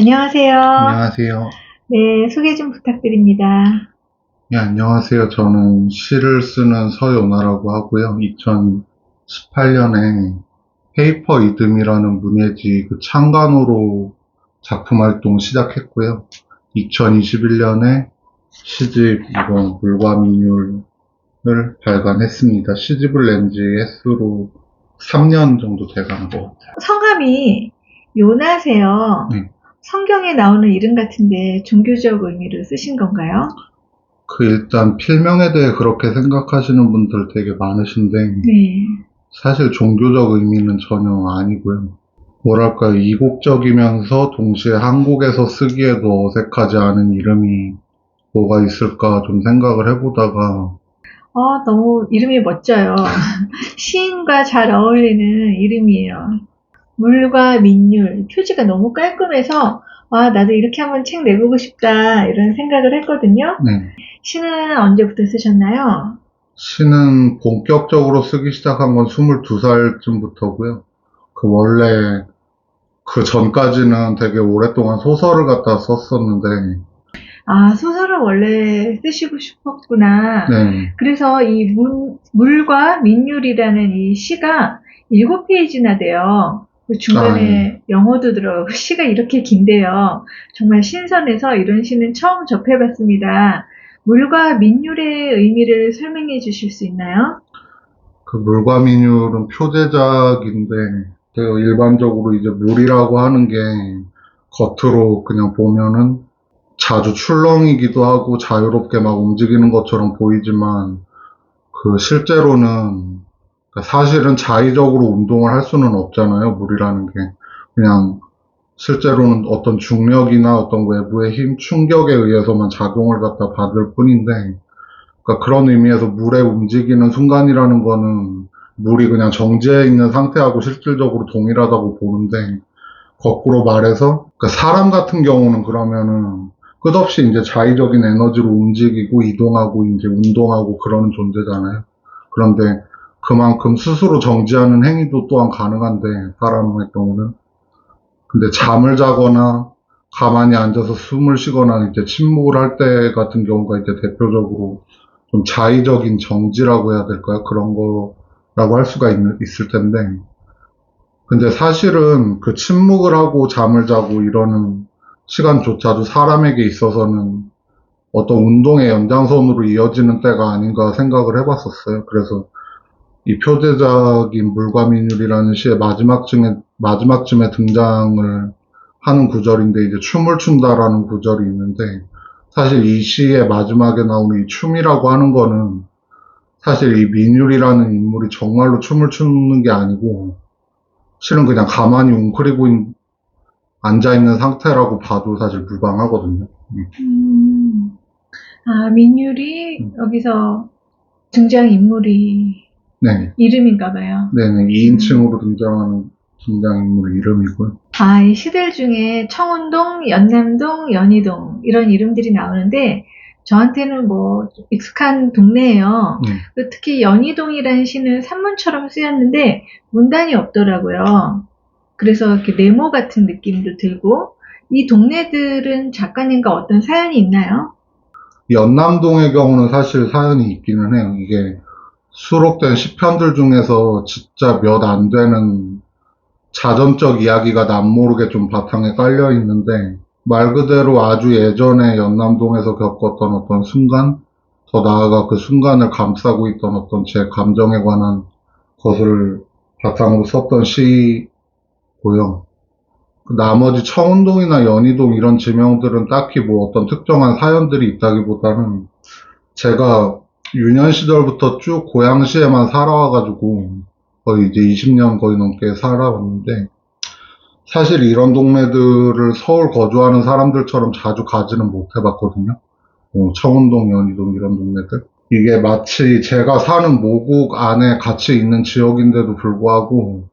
안녕하세요. 안녕하세요. 네, 소개 좀 부탁드립니다. 네, 안녕하세요. 저는 시를 쓰는 서요나라고 하고요. 2018년에 페이퍼 이듬이라는 문예지 그 창간호로 작품 활동 시작했고요. 2021년에 시집 이번 물과 민율을 발간했습니다. 시집을 낸 지 횟수로 3년 정도 돼가는 것 같아요. 성함이 요나세요. 네. 성경에 나오는 이름 같은데 종교적 의미로 쓰신 건가요? 일단 필명에 대해 그렇게 생각하시는 분들 되게 많으신데 네. 사실 종교적 의미는 전혀 아니고요. 뭐랄까요, 이국적이면서 동시에 한국에서 쓰기에도 어색하지 않은 이름이 뭐가 있을까 좀 생각을 해보다가, 너무 이름이 멋져요. 시인과 잘 어울리는 이름이에요. 물과 민율, 표지가 너무 깔끔해서 나도 이렇게 한번 책 내보고 싶다 이런 생각을 했거든요. 네, 시는 언제부터 쓰셨나요? 시는 본격적으로 쓰기 시작한 건 22살쯤부터고요. 원래 그 전까지는 되게 오랫동안 소설을 갖다 썼었는데, 소설을 원래 쓰시고 싶었구나. 네, 그래서 이 물과 민율이라는 이 시가 7페이지나 돼요. 그 예. 중간에 영어도 들어가고 시가 이렇게 긴데요. 정말 신선해서 이런 시는 처음 접해봤습니다. 물과 민율의 의미를 설명해 주실 수 있나요? 물과 민율은 표제작인데, 일반적으로 이제 물이라고 하는 게 겉으로 그냥 보면은 자주 출렁이기도 하고 자유롭게 막 움직이는 것처럼 보이지만 실제로는 사실은 자의적으로 운동을 할 수는 없잖아요. 물이라는 게 그냥 실제로는 어떤 중력이나 어떤 외부의 힘, 충격에 의해서만 작용을 갖다 받을 뿐인데 그런 의미에서 물에 움직이는 순간이라는 거는 물이 그냥 정지해 있는 상태하고 실질적으로 동일하다고 보는데 거꾸로 말해서 사람 같은 경우는 그러면은 끝없이 이제 자의적인 에너지로 움직이고 이동하고 이제 운동하고 그러는 존재잖아요. 그런데 그만큼 스스로 정지하는 행위도 또한 가능한데 사람의 경우는 근데 잠을 자거나 가만히 앉아서 숨을 쉬거나 이제 침묵을 할 때 같은 경우가 이제 대표적으로 좀 자의적인 정지라고 해야 될까요? 그런 거라고 할 수가 있을 텐데 근데 사실은 침묵을 하고 잠을 자고 이러는 시간조차도 사람에게 있어서는 어떤 운동의 연장선으로 이어지는 때가 아닌가 생각을 해봤었어요. 그래서 이 표제작인 물과 민율이라는 시의 마지막쯤에 등장을 하는 구절인데 이제 춤을 춘다라는 구절이 있는데 사실 이 시의 마지막에 나오는 이 춤이라고 하는 거는 사실 이 민율이라는 인물이 정말로 춤을 추는 게 아니고 실은 그냥 가만히 웅크리고 앉아있는 상태라고 봐도 사실 무방하거든요. 음, 민율이 여기서 등장인물이 네. 이름인가 봐요. 네네. 2인칭으로 등장하는 등장인물 이름이고요. 이 시들 중에 청운동, 연남동, 연희동 이런 이름들이 나오는데 저한테는 뭐 익숙한 동네예요. 특히 연희동이라는 시는 산문처럼 쓰였는데 문단이 없더라고요. 그래서 이렇게 네모 같은 느낌도 들고 이 동네들은 작가님과 어떤 사연이 있나요? 연남동의 경우는 사실 사연이 있기는 해요. 이게 수록된 시편들 중에서 진짜 몇 안 되는 자전적 이야기가 남모르게 좀 바탕에 깔려 있는데 말 그대로 아주 예전에 연남동에서 겪었던 어떤 순간, 더 나아가 그 순간을 감싸고 있던 어떤 제 감정에 관한 것을 바탕으로 썼던 시고요. 나머지 청운동이나 연희동 이런 지명들은 딱히 뭐 어떤 특정한 사연들이 있다기보다는 제가 유년 시절부터 쭉 고양시에만 살아와가지고 거의 이제 20년 거의 넘게 살아왔는데 사실 이런 동네들을 서울 거주하는 사람들처럼 자주 가지는 못해봤거든요. 청운동, 연희동 이런 동네들. 이게 마치 제가 사는 모국 안에 같이 있는 지역인데도 불구하고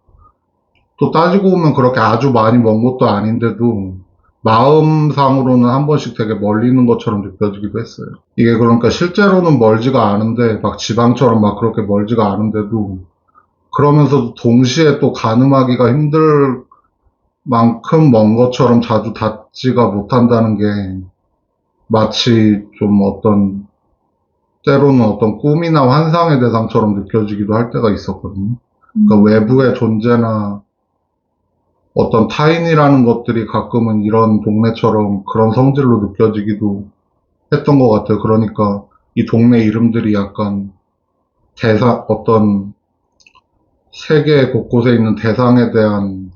또 따지고 보면 그렇게 아주 많이 먼 것도 아닌데도 마음상으로는 한 번씩 되게 멀리 있는 것처럼 느껴지기도 했어요. 이게 그러니까 실제로는 멀지가 않은데 막 지방처럼 막 그렇게 멀지가 않은데도 그러면서도 동시에 또 가늠하기가 힘들고 만큼 먼 것처럼 자주 닿지가 못한다는 게 마치 좀 때로는 어떤 꿈이나 환상의 대상처럼 느껴지기도 할 때가 있었거든요. 그러니까 외부의 존재나 어떤 타인이라는 것들이 가끔은 이런 동네처럼 그런 성질로 느껴지기도 했던 것 같아요. 그러니까 이 동네 이름들이 약간 어떤 세계 곳곳에 있는 대상에 대한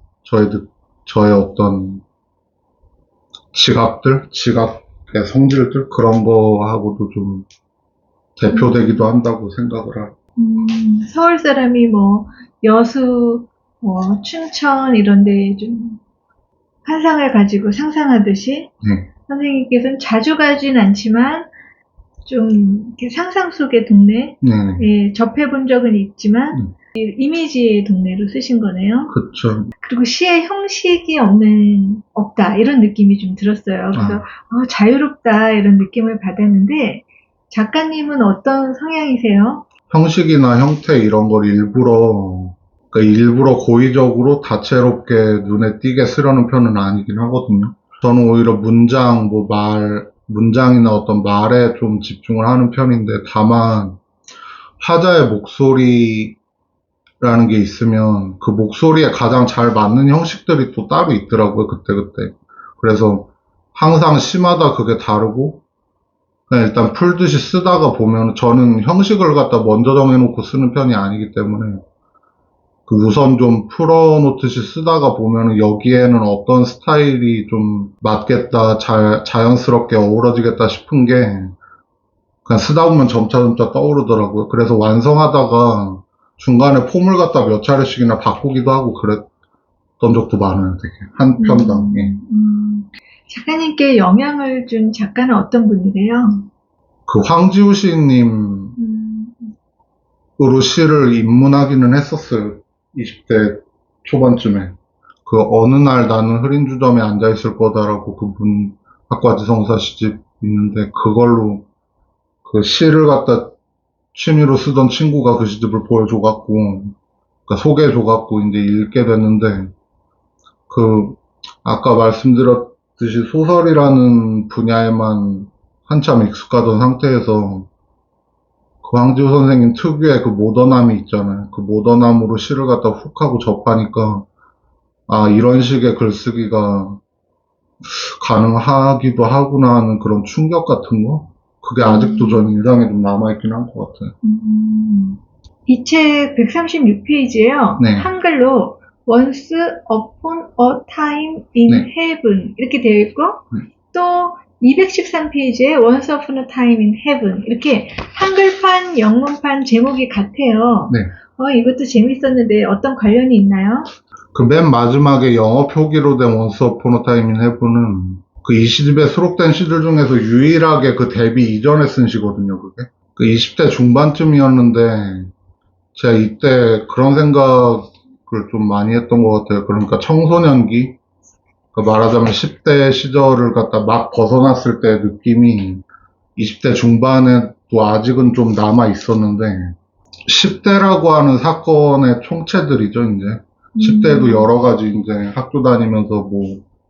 저의 어떤 지각의 성질들, 그런 거하고도 좀 대표되기도 한다고 생각을 하고. 서울 사람이 뭐, 여수, 뭐, 춘천 이런데 좀 환상을 가지고 상상하듯이, 선생님께서는 자주 가진 않지만, 좀 이렇게 상상 속의 동네에 접해본 적은 있지만, 이미지의 동네로 쓰신 거네요. 그쵸. 그리고 시의 형식이 없다, 이런 느낌이 좀 들었어요. 그래서, 자유롭다, 이런 느낌을 받았는데, 작가님은 어떤 성향이세요? 형식이나 형태 이런 걸 그러니까 일부러 고의적으로 다채롭게 눈에 띄게 쓰려는 편은 아니긴 하거든요. 저는 오히려 문장이나 어떤 말에 좀 집중을 하는 편인데, 다만, 화자의 목소리라는 게 있으면 그 목소리에 가장 잘 맞는 형식들이 또 따로 있더라고요, 그때그때. 그래서 항상 시마다 그게 다르고, 그냥 일단 풀듯이 쓰다가 보면, 저는 형식을 갖다 먼저 정해놓고 쓰는 편이 아니기 때문에 우선 좀 풀어놓듯이 쓰다가 보면 여기에는 어떤 스타일이 좀 맞겠다, 자연스럽게 어우러지겠다 싶은 게 그냥 쓰다 보면 점차 떠오르더라고요. 그래서 완성하다가 중간에 폼을 갖다 몇 차례씩이나 바꾸기도 하고 그랬던 적도 많아요, 되게. 한 편당. 작가님께 영향을 준 작가는 어떤 분이세요? 황지우 시인님으로 시를 입문하기는 했었어요. 20대 초반쯤에. 어느 날 나는 흐린 주점에 앉아있을 거다라고 그분 학과지성사 시집 있는데, 그걸로 시를 갖다 취미로 쓰던 친구가 그 시집을 보여줘갖고, 그러니까 소개해줘갖고 이제 읽게 됐는데, 아까 말씀드렸듯이 소설이라는 분야에만 한참 익숙하던 상태에서 황지우 선생님 특유의 모던함이 있잖아요. 그 모던함으로 시를 갖다 훅 하고 접하니까, 이런 식의 글쓰기가 가능하기도 하구나 하는 그런 충격 같은 거? 그게 아직도 전 인상에 좀 남아있긴 한 것 같아요. 이 책 136페이지에요. 네. 한글로 Once upon a time in heaven 이렇게 되어 있고, 또 213페이지에 Once upon a time in heaven 이렇게 한글판, 영문판 제목이 같아요. 이것도 재밌었는데 어떤 관련이 있나요? 맨 마지막에 영어 표기로 된 Once upon a time in heaven은 이 시집에 수록된 시들 중에서 유일하게 데뷔 이전에 쓴 시거든요, 그게. 20대 중반쯤이었는데, 제가 이때 그런 생각을 좀 많이 했던 것 같아요. 그러니까 청소년기, 말하자면 10대 시절을 갖다 막 벗어났을 때 느낌이 20대 중반에도 아직은 좀 남아 있었는데, 10대라고 하는 사건의 총체들이죠, 이제. 10대에도 여러 가지 이제 학교 다니면서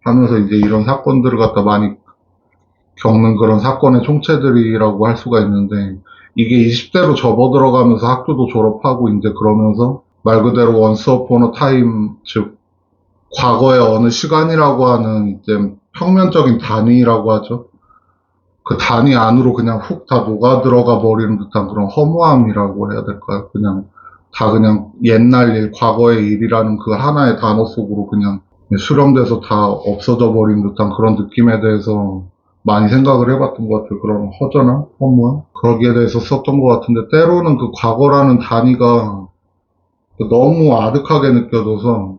하면서 이제 이런 사건들을 갖다 많이 겪는 그런 사건의 총체들이라고 할 수가 있는데, 이게 20대로 접어들어가면서 학교도 졸업하고 이제 그러면서 말 그대로 once upon a time, 즉 과거의 어느 시간이라고 하는 이제 평면적인 단위라고 하죠. 그 단위 안으로 그냥 훅 다 녹아 들어가 버리는 듯한 그런 허무함이라고 해야 될까요? 그냥 옛날 일, 과거의 일이라는 그 하나의 단어 속으로 그냥 수렴돼서 다 없어져 버린 듯한 그런 느낌에 대해서 많이 생각을 해봤던 것 같아요. 그런 허전함, 허무함, 거기에 대해서 썼던 것 같은데, 때로는 과거라는 단위가 너무 아득하게 느껴져서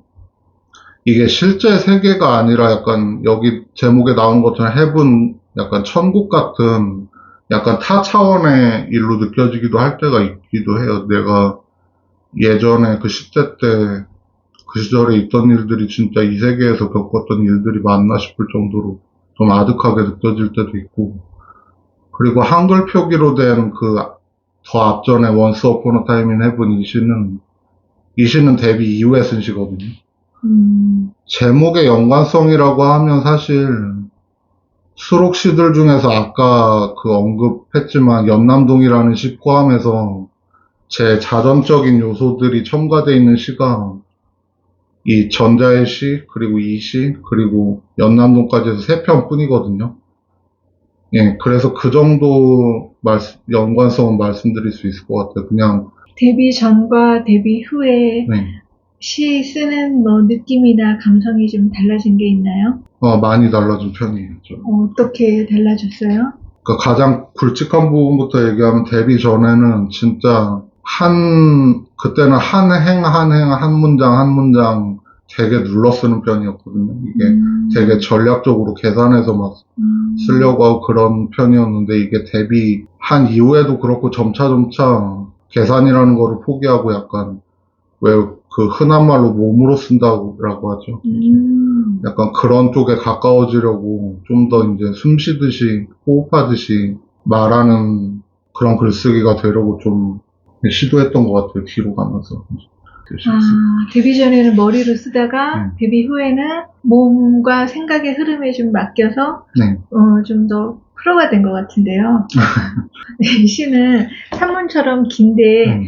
이게 실제 세계가 아니라 약간 여기 제목에 나온 것처럼 헤븐, 약간 천국 같은 약간 타 차원의 일로 느껴지기도 할 때가 있기도 해요. 내가 예전에 10대 때 그 시절에 있던 일들이 진짜 이 세계에서 겪었던 일들이 맞나 싶을 정도로 좀 아득하게 느껴질 때도 있고, 그리고 한글 표기로 된 더 앞전에 Once Upon a Time in Heaven 이 시는 데뷔 이후에 쓴 시거든요. 제목의 연관성이라고 하면 사실 수록시들 중에서 아까 그 언급했지만 연남동이라는 시 포함해서 제 자전적인 요소들이 첨가되어 있는 시가 이 전자의 시, 그리고 이 시, 그리고 연남동까지 해서 3편 뿐이거든요. 예, 그래서 그 정도 연관성은 말씀드릴 수 있을 것 같아요. 그냥, 데뷔 전과 데뷔 후에 네. 시 쓰는 뭐 느낌이나 감성이 좀 달라진 게 있나요? 많이 달라진 편이에요. 좀. 어떻게 달라졌어요? 그러니까 가장 굵직한 부분부터 얘기하면 데뷔 전에는 진짜 그때는 한 문장 한 문장 되게 눌러 쓰는 편이었거든요. 이게 되게 전략적으로 계산해서 막 쓰려고 하고 그런 편이었는데 이게 데뷔한 이후에도 그렇고 점차 계산이라는 거를 포기하고 약간 왜 그 흔한 말로 몸으로 쓴다고 하죠. 약간 그런 쪽에 가까워지려고 좀 더 이제 숨 쉬듯이 호흡하듯이 말하는 그런 글쓰기가 되려고 좀 시도했던 것 같아요. 뒤로 가면서. 데뷔 전에는 머리로 쓰다가 데뷔 후에는 몸과 생각의 흐름에 좀 맡겨서 네. 좀 더 프로가 된 것 같은데요. 이 시는 산문처럼 긴데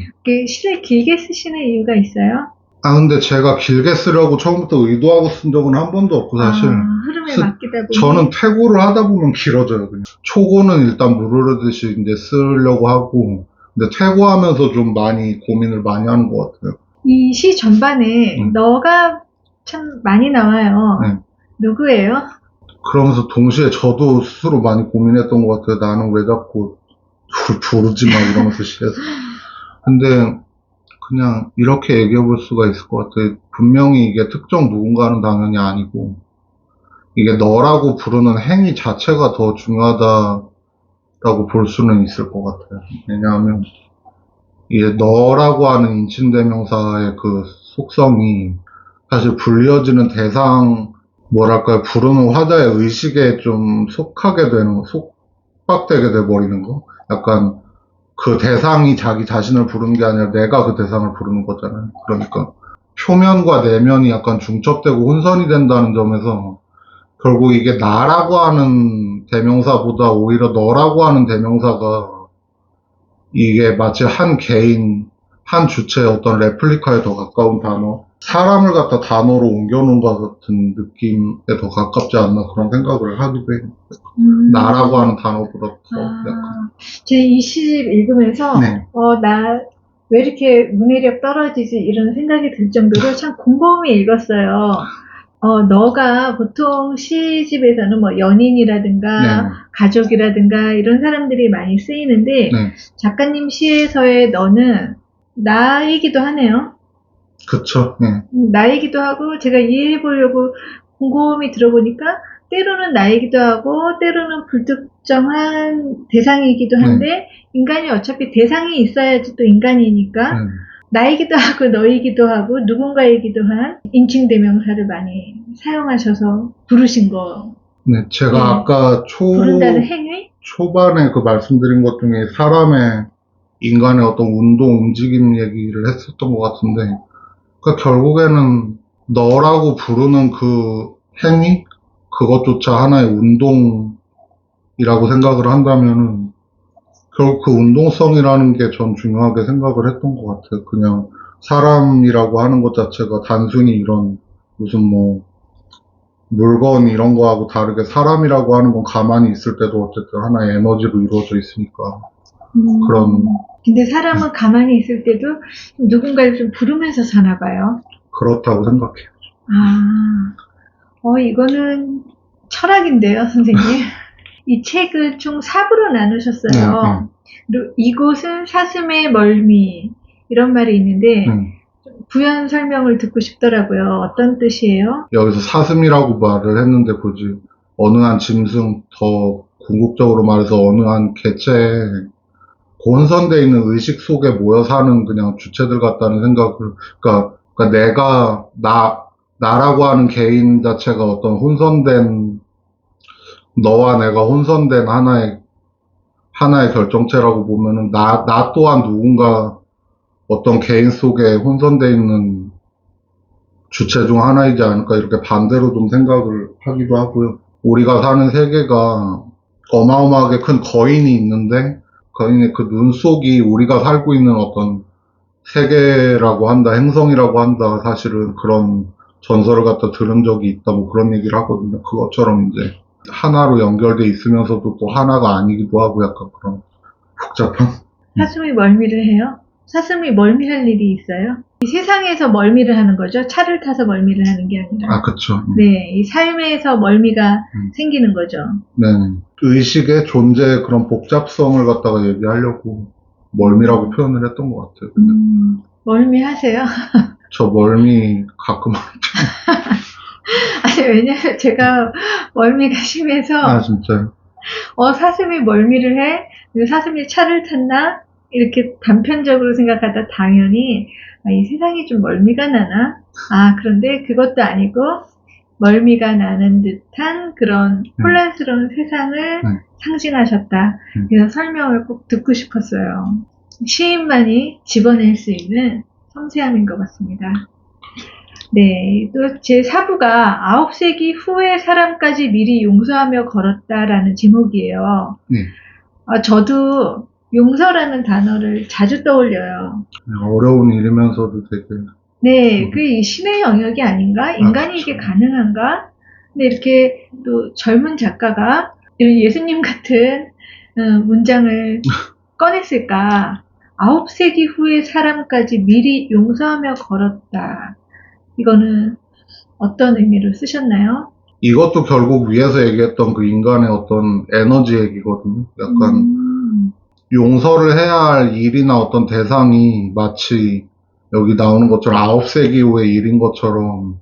시를 길게 쓰시는 이유가 있어요? 근데 제가 길게 쓰려고 처음부터 의도하고 쓴 적은 한 번도 없고 사실 흐름에 맡기다 보니 저는 퇴고를 하다 보면 길어져요. 그냥. 초고는 일단 무르르듯이 이제 쓰려고 하고 근데 퇴고하면서 좀 많이 고민을 많이 하는 것 같아요. 이 시 전반에 너가 참 많이 나와요. 누구예요? 그러면서 동시에 저도 스스로 많이 고민했던 것 같아요. 나는 왜 자꾸 부르지 마 이러면서 시에서. 근데 그냥 이렇게 얘기해 볼 수가 있을 것 같아요. 분명히 이게 특정 누군가는 당연히 아니고 이게 너라고 부르는 행위 자체가 더 중요하다라고 볼 수는 있을 것 같아요. 왜냐하면 이게 너라고 하는 인칭대명사의 그 속성이 사실 불리어지는 대상 뭐랄까요, 부르는 화자의 의식에 좀 속박되게 돼버리는 거? 약간, 그 대상이 자기 자신을 부르는 게 아니라 내가 그 대상을 부르는 거잖아요. 그러니까, 표면과 내면이 약간 중첩되고 혼선이 된다는 점에서, 결국 이게 나라고 하는 대명사보다 오히려 너라고 하는 대명사가, 이게 마치 한 개인, 한 주체의 어떤 레플리카에 더 가까운 단어, 사람을 갖다 단어로 옮겨놓은 것 같은 느낌에 더 가깝지 않나 그런 생각을 하기도 해요. 나라고 하는 단어보다 더 약간. 제 이 시집 읽으면서 나 왜 이렇게 문해력 떨어지지 이런 생각이 들 정도로 참 곰곰이 읽었어요. 너가 보통 시집에서는 뭐 연인이라든가 가족이라든가 이런 사람들이 많이 쓰이는데 작가님 시에서의 너는 나이기도 하네요. 그쵸. 나이기도 하고 제가 이해해 보려고 곰곰이 들어보니까 때로는 나이기도 하고 때로는 불특정한 대상이기도 한데 인간이 어차피 대상이 있어야지 또 인간이니까 나이기도 하고 너이기도 하고 누군가이기도 한 인칭대명사를 많이 사용하셔서 부르신 거. 네, 제가 아까 부른다는 행위? 초반에 그 말씀드린 것 중에 인간의 어떤 운동, 움직임 얘기를 했었던 것 같은데 그러니까 결국에는 너라고 부르는 그 행위? 그것조차 하나의 운동이라고 생각을 한다면은 결국 그 운동성이라는 게 전 중요하게 생각을 했던 것 같아요. 그냥 사람이라고 하는 것 자체가 단순히 이런 무슨 뭐 물건 이런 거하고 다르게 사람이라고 하는 건 가만히 있을 때도 어쨌든 하나의 에너지로 이루어져 있으니까 그런. 근데 사람은 가만히 있을 때도 누군가를 좀 부르면서 사나 봐요. 그렇다고 생각해요. 이거는 철학인데요, 선생님. 이 책을 총 4부로 나누셨어요. 그리고 이곳은 사슴의 멀미 이런 말이 있는데 부연 설명을 듣고 싶더라고요. 어떤 뜻이에요? 여기서 사슴이라고 말을 했는데 굳이 어느 한 짐승, 더 궁극적으로 말해서 어느 한 개체에 혼선되어 있는 의식 속에 모여 사는 그냥 주체들 같다는 생각을, 그러니까 나라고 하는 개인 자체가 어떤 너와 내가 혼선된 하나의 결정체라고 보면은 나 또한 누군가 어떤 개인 속에 혼선되어 있는 주체 중 하나이지 않을까 이렇게 반대로 좀 생각을 하기도 하고요. 우리가 사는 세계가 어마어마하게 큰 거인이 있는데 거인의 그 눈 속이 우리가 살고 있는 어떤 세계라고 한다, 행성이라고 한다, 사실은 그런 전설을 갖다 들은 적이 있다, 뭐 그런 얘기를 하거든요. 그것처럼 이제 하나로 연결돼 있으면서도 또 하나가 아니기도 하고 약간 그런 복잡한. 사슴이 멀미를 해요? 사슴이 멀미할 일이 있어요? 이 세상에서 멀미를 하는 거죠. 차를 타서 멀미를 하는 게 아니라. 아, 그쵸. 네, 이 삶에서 멀미가 생기는 거죠. 네. 의식의 존재의 그런 복잡성을 갖다가 얘기하려고 멀미라고 표현을 했던 것 같아요. 그냥. 멀미하세요? 저 멀미 가끔 아니, 왜냐면 제가 멀미가 심해서, 아, 진짜요? 사슴이 멀미를 해? 근데 사슴이 차를 탔나? 이렇게 단편적으로 생각하다 당연히, 이 세상이 좀 멀미가 나나? 그런데 그것도 아니고, 멀미가 나는 듯한 그런 혼란스러운 세상을 상징하셨다. 그래서 설명을 꼭 듣고 싶었어요. 시인만이 집어낼 수 있는 섬세함인 것 같습니다. 네, 또 제 4부가 9세기 후의 사람까지 미리 용서하며 걸었다라는 제목이에요. 네. 저도 용서라는 단어를 자주 떠올려요. 어려운 일이면서도 되게. 네, 그게 신의 영역이 아닌가? 인간이 그렇죠. 이게 가능한가? 근데 이렇게 또 젊은 작가가 이런 예수님 같은 문장을 꺼냈을까? 9세기 후의 사람까지 미리 용서하며 걸었다. 이거는 어떤 의미로 쓰셨나요? 이것도 결국 위에서 얘기했던 그 인간의 어떤 에너지 얘기거든요. 약간 용서를 해야 할 일이나 어떤 대상이 마치 여기 나오는 것처럼 9세기 후의 일인 것처럼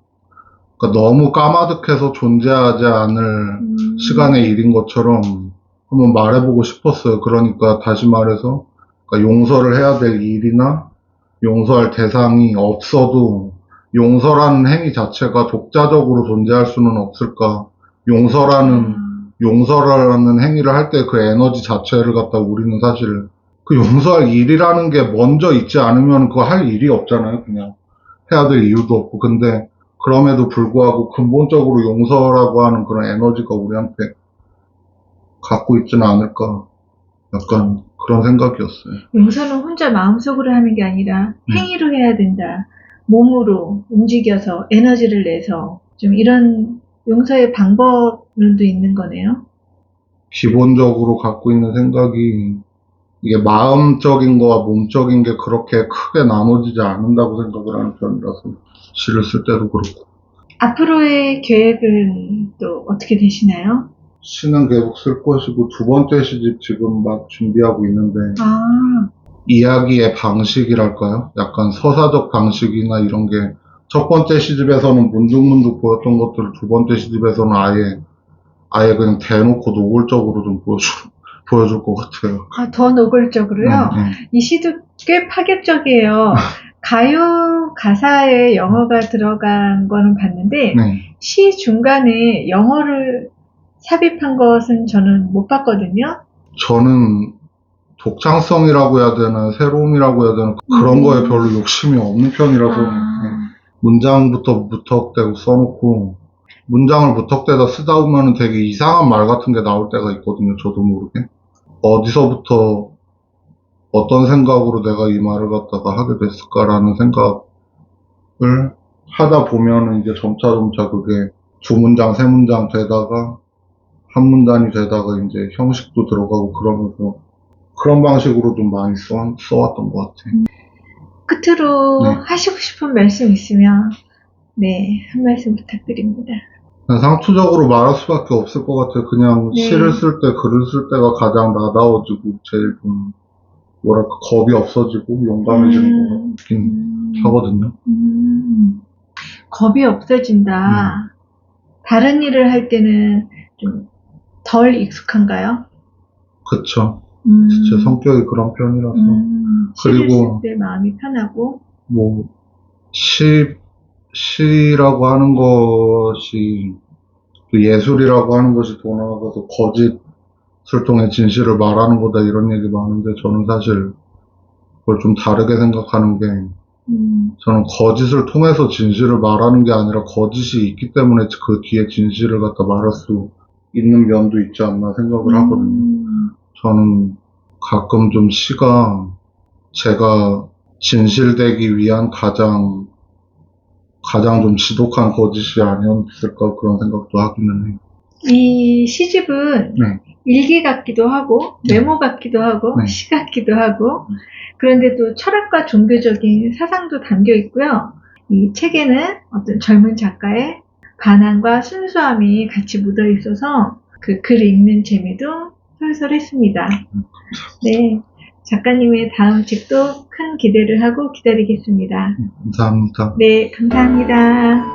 그러니까 너무 까마득해서 존재하지 않을 시간의 일인 것처럼 한번 말해보고 싶었어요. 그러니까 다시 말해서 그러니까 용서를 해야 될 일이나 용서할 대상이 없어도 용서라는 행위 자체가 독자적으로 존재할 수는 없을까? 용서라는 행위를 할 때 그 에너지 자체를 갖다 우리는 사실 그 용서할 일이라는 게 먼저 있지 않으면 그거 할 일이 없잖아요. 그냥 해야 될 이유도 없고. 근데 그럼에도 불구하고 근본적으로 용서라고 하는 그런 에너지가 우리한테 갖고 있지는 않을까. 약간 그런 생각이었어요. 용서는 혼자 마음속으로 하는 게 아니라 행위로 해야 된다. 몸으로 움직여서 에너지를 내서 좀 이런 용서의 방법론도 있는 거네요. 기본적으로 갖고 있는 생각이 이게 마음적인 거와 몸적인 게 그렇게 크게 나눠지지 않는다고 생각을 하는 편이라서 시를 쓸 때도 그렇고. 앞으로의 계획은 또 어떻게 되시나요? 시는 계속 쓸 것이고 두 번째 시집 지금 막 준비하고 있는데 이야기의 방식이랄까요? 약간 서사적 방식이나 이런 게 첫 번째 시집에서는 문득문득 보였던 것들을 두 번째 시집에서는 아예 그냥 대놓고 노골적으로 좀 보여줄 것 같아요. 더 노골적으로요? 이 시도 꽤 파격적이에요. 가요 가사에 영어가 들어간 거는 봤는데 시 중간에 영어를 삽입한 것은 저는 못 봤거든요. 저는 독창성이라고 해야 되나 새로움이라고 해야 되나 그런 거에 별로 욕심이 없는 편이라서 문장부터 무턱대고 써놓고 문장을 무턱대다 쓰다 보면 되게 이상한 말 같은 게 나올 때가 있거든요. 저도 모르게. 어디서부터 어떤 생각으로 내가 이 말을 갖다가 하게 됐을까라는 생각을 하다 보면 이제 점차 그게 두 문장, 세 문장 되다가 한 문단이 되다가 이제 형식도 들어가고 그러면서 그런 방식으로 좀 많이 써왔던 것 같아요. 끝으로 하시고 싶은 말씀 있으면 한 말씀 부탁드립니다. 상투적으로 말할 수밖에 없을 것 같아요. 그냥 시를 쓸 때, 글을 쓸 때가 가장 나다워지고 제일 좀 뭐랄까 겁이 없어지고 용감해지는 것 같긴 하거든요. 겁이 없어진다. 다른 일을 할 때는 좀 덜 익숙한가요? 그쵸. 제 성격이 그런 편이라서. 시를 쓸 때 마음이 편하고. 뭐 시라고 하는 것이 또 예술이라고 하는 것이 더 나아가서 거짓을 통해 진실을 말하는 거다 이런 얘기 많은데 저는 사실 그걸 좀 다르게 생각하는 게 저는 거짓을 통해서 진실을 말하는 게 아니라 거짓이 있기 때문에 그 뒤에 진실을 갖다 말할 수 있는 면도 있지 않나 생각을 하거든요. 저는 가끔 좀 시가 제가 진실되기 위한 가장 좀 지독한 거짓이 아니었을까 그런 생각도 하기는 해요. 이 시집은 네. 일기 같기도 하고 메모 같기도 하고 네. 시 같기도 하고 그런데 또 철학과 종교적인 사상도 담겨 있고요. 이 책에는 어떤 젊은 작가의 반항과 순수함이 같이 묻어 있어서 그 글 읽는 재미도 솔솔했습니다. 네, 작가님의 다음 책도 큰 기대를 하고 기다리겠습니다. 감사합니다. 네, 감사합니다.